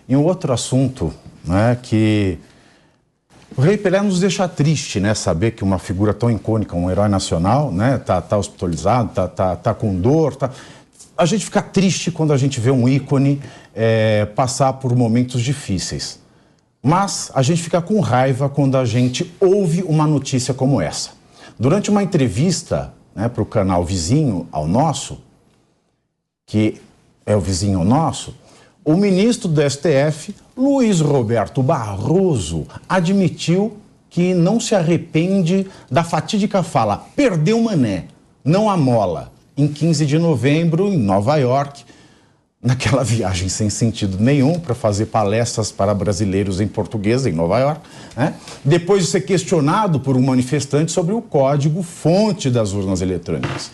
em um outro assunto, né, que o Rei Pelé nos deixa triste, né, saber que uma figura tão icônica, um herói nacional, né, tá hospitalizado, tá com dor, A gente fica triste quando a gente vê um ícone passar por momentos difíceis. Mas a gente fica com raiva quando a gente ouve uma notícia como essa. Durante uma entrevista, né, para o canal vizinho ao nosso, que é o vizinho ao nosso, o ministro do STF, Luiz Roberto Barroso, admitiu que não se arrepende da fatídica fala "perdeu Mané, não a mola", em 15 de novembro, em Nova York, naquela viagem sem sentido nenhum para fazer palestras para brasileiros em português em Nova York, né? Depois de ser questionado por um manifestante sobre o código-fonte das urnas eletrônicas.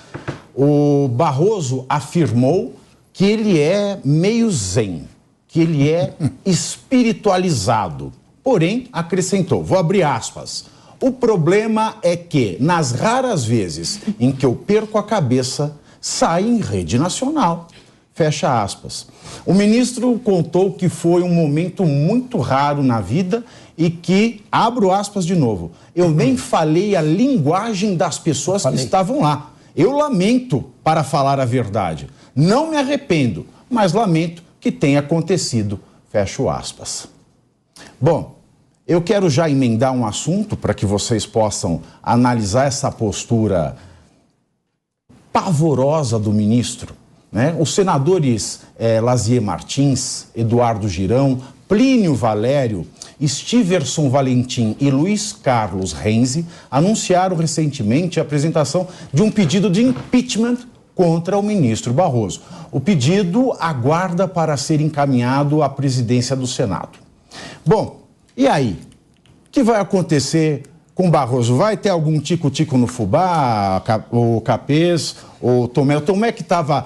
O Barroso afirmou que ele é meio zen, que ele é espiritualizado. Porém, acrescentou, vou abrir aspas, "o problema é que, nas raras vezes em que eu perco a cabeça, sai em rede nacional." Fecha aspas. O ministro contou que foi um momento muito raro na vida e que, abro aspas de novo, "eu nem falei a linguagem das pessoas que estavam lá. Eu lamento, para falar a verdade. Não me arrependo, mas lamento que tenha acontecido." Fecho aspas. Bom, eu quero já emendar um assunto para que vocês possam analisar essa postura pavorosa do ministro, né? Os senadores Lazier Martins, Eduardo Girão, Plínio Valério, Stiverson Valentim e Luiz Carlos Renzi anunciaram recentemente a apresentação de um pedido de impeachment contra o ministro Barroso. O pedido aguarda para ser encaminhado à presidência do Senado. Bom, e aí? O que vai acontecer com Barroso? Vai ter algum tico-tico no fubá, o Capês, o Tomé? O Tomé que estava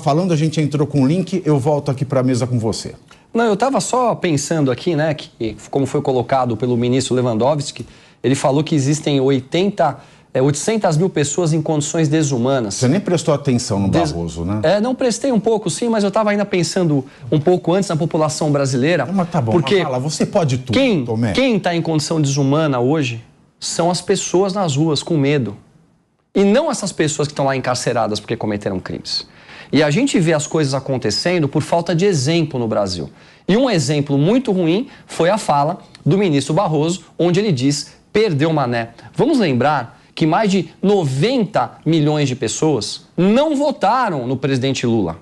falando, a gente entrou com o link, eu volto aqui para a mesa com você. Não, eu estava só pensando aqui, né, que como foi colocado pelo ministro Lewandowski, ele falou que existem 800 mil pessoas em condições desumanas. Você nem prestou atenção no Barroso, né? Não prestei um pouco, sim, mas eu estava ainda pensando um pouco antes na população brasileira. Mas tá bom, porque fala, você pode tudo, Tomé. Quem está em condição desumana hoje são as pessoas nas ruas com medo. E não essas pessoas que estão lá encarceradas porque cometeram crimes. E a gente vê as coisas acontecendo por falta de exemplo no Brasil. E um exemplo muito ruim foi a fala do ministro Barroso, onde ele diz, "perdeu Mané." Vamos lembrar que mais de 90 milhões de pessoas não votaram no presidente Lula.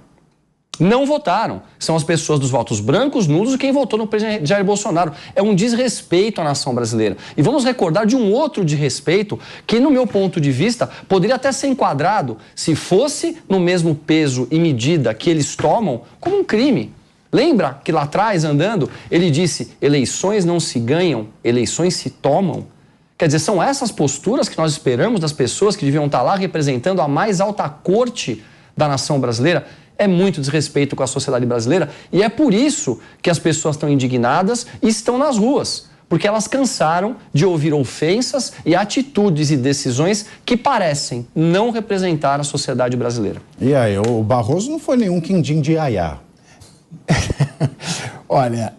Não votaram. São as pessoas dos votos brancos, nulos e quem votou no presidente Jair Bolsonaro. É um desrespeito à nação brasileira. E vamos recordar de um outro desrespeito que, no meu ponto de vista, poderia até ser enquadrado se fosse no mesmo peso e medida que eles tomam como um crime. Lembra que lá atrás, andando, ele disse, "eleições não se ganham, eleições se tomam"? Quer dizer, são essas posturas que nós esperamos das pessoas que deviam estar lá representando a mais alta corte da nação brasileira. É muito desrespeito com a sociedade brasileira e é por isso que as pessoas estão indignadas e estão nas ruas, porque elas cansaram de ouvir ofensas e atitudes e decisões que parecem não representar a sociedade brasileira. E aí, o Barroso não foi nenhum quindim de iaiá. Olha,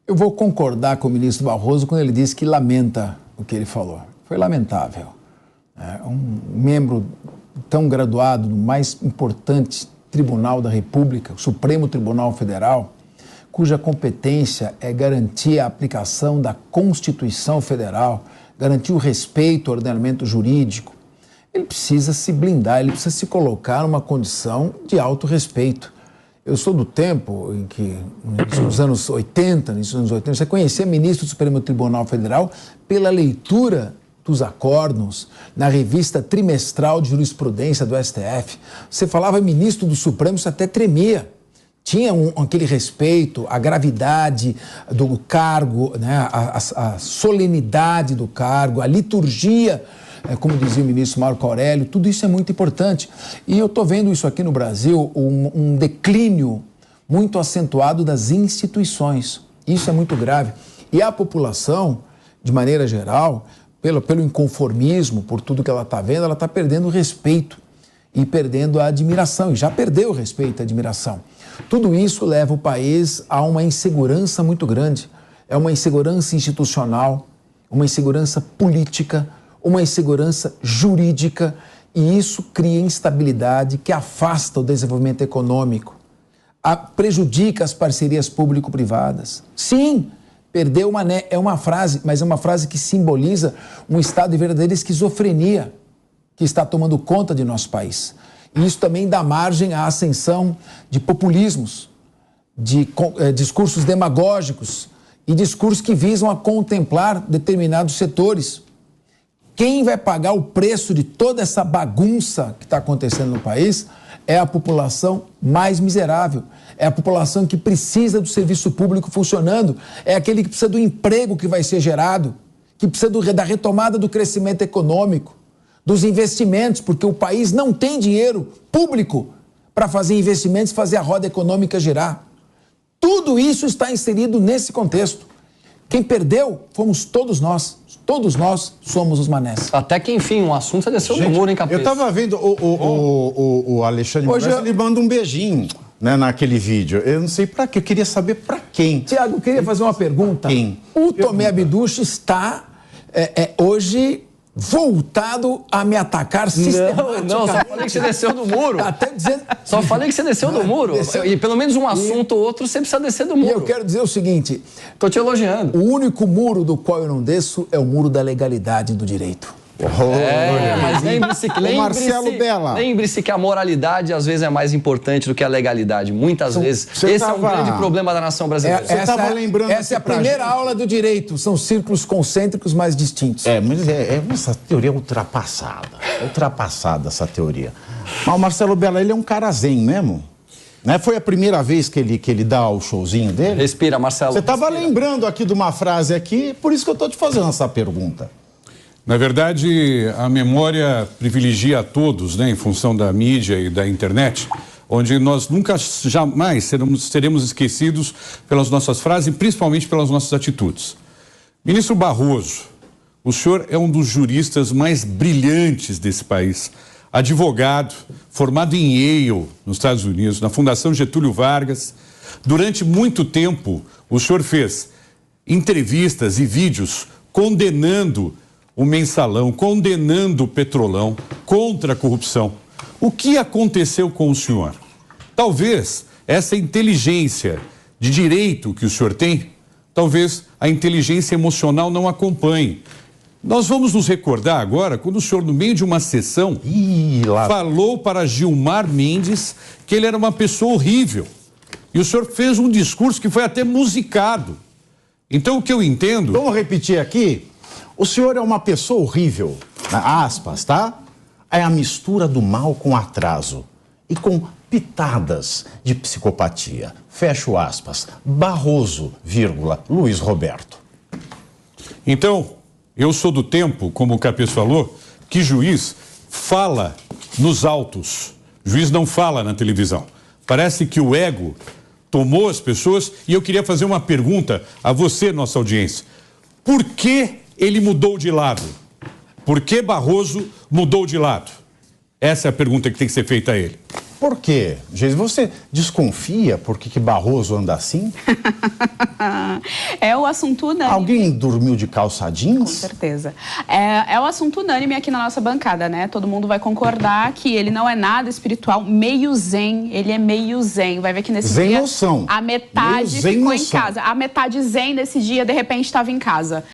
eu vou concordar com o ministro Barroso quando ele disse que lamenta o que ele falou. Foi lamentável. Um membro tão graduado no mais importante tribunal da República, o Supremo Tribunal Federal, cuja competência é garantir a aplicação da Constituição Federal, garantir o respeito ao ordenamento jurídico, ele precisa se blindar, ele precisa se colocar numa condição de autorrespeito. Eu sou do tempo em que, nos anos 80, você conhecia ministro do Supremo Tribunal Federal pela leitura dos acórdãos na revista trimestral de jurisprudência do STF. Você falava ministro do Supremo, você até tremia. Tinha aquele respeito, a gravidade do cargo, né, a solenidade do cargo, a liturgia, como dizia o ministro Marco Aurélio, tudo isso é muito importante. E eu estou vendo isso aqui no Brasil, um declínio muito acentuado das instituições. Isso é muito grave. E a população, de maneira geral, pelo inconformismo, por tudo que ela está vendo, ela está perdendo o respeito e perdendo a admiração. E já perdeu o respeito e a admiração. Tudo isso leva o país a uma insegurança muito grande. É uma insegurança institucional, uma insegurança política, uma insegurança jurídica, e isso cria instabilidade que afasta o desenvolvimento econômico, prejudica as parcerias público-privadas. Sim, perdeu é uma frase, mas é uma frase que simboliza um estado de verdadeira esquizofrenia que está tomando conta de nosso país. E isso também dá margem à ascensão de populismos, de discursos demagógicos e discursos que visam a contemplar determinados setores. Quem vai pagar o preço de toda essa bagunça que está acontecendo no país é a população mais miserável, é a população que precisa do serviço público funcionando, é aquele que precisa do emprego que vai ser gerado, que precisa da retomada do crescimento econômico, dos investimentos, porque o país não tem dinheiro público para fazer investimentos e fazer a roda econômica girar. Tudo isso está inserido nesse contexto. Quem perdeu fomos todos nós. Todos nós somos os manés. Até que, enfim, um assunto você desceu do muro, hein, Capês? Eu estava vendo o Alexandre Moraes, ele manda um beijinho, né, naquele vídeo. Eu não sei para quê, eu queria saber para quem. Tiago, eu queria fazer uma pergunta. Quem? O Tomé Abduch está hoje voltado a me atacar sistematicamente. Não, só falei que você desceu do muro. Tá até dizendo... Só falei que você desceu do muro. E pelo menos um assunto ou outro você precisa descer do muro. E eu quero dizer o seguinte... Tô te elogiando. O único muro do qual eu não desço é o muro da legalidade e do direito. Mas lembre-se que a moralidade às vezes é mais importante do que a legalidade. Muitas vezes. Esse é um grande problema da nação brasileira. Essa é a primeira aula do direito. São círculos concêntricos mais distintos. Mas essa teoria é ultrapassada. Ultrapassada essa teoria. Mas o Marcelo Bella, ele é um cara zen mesmo. Né? Foi a primeira vez que ele dá o showzinho dele? Respira, Marcelo. Você estava lembrando aqui de uma frase aqui, por isso que eu estou te fazendo essa pergunta. Na verdade, a memória privilegia a todos, né, em função da mídia e da internet, onde nós nunca, jamais seremos esquecidos pelas nossas frases e principalmente pelas nossas atitudes. Ministro Barroso, o senhor é um dos juristas mais brilhantes desse país, advogado, formado em Yale, nos Estados Unidos, na Fundação Getúlio Vargas. Durante muito tempo, o senhor fez entrevistas e vídeos condenando o mensalão, condenando o petrolão, contra a corrupção. O que aconteceu com o senhor? Talvez essa inteligência de direito que o senhor tem, talvez a inteligência emocional não acompanhe. Nós vamos nos recordar agora quando o senhor, no meio de uma sessão, falou para Gilmar Mendes que ele era uma pessoa horrível. E o senhor fez um discurso que foi até musicado. Então, o que eu entendo... Vamos repetir aqui? O senhor é uma pessoa horrível, aspas, tá? É a mistura do mal com atraso e com pitadas de psicopatia. Fecho aspas. Barroso, vírgula, Luiz Roberto. Então, eu sou do tempo, como o Capês falou, que juiz fala nos autos. Juiz não fala na televisão. Parece que o ego tomou as pessoas e eu queria fazer uma pergunta a você, nossa audiência. Por que ele mudou de lado? Por que Barroso mudou de lado? Essa é a pergunta que tem que ser feita a ele. Por quê? Você desconfia por que Barroso anda assim? É o assunto unânime. Alguém dormiu de calça jeans? Com certeza. É o assunto unânime aqui na nossa bancada, né? Todo mundo vai concordar que ele não é nada espiritual, meio zen. Ele é meio zen. Vai ver que nesse zen dia noção. A metade ficou em casa. A metade zen desse dia, de repente, estava em casa.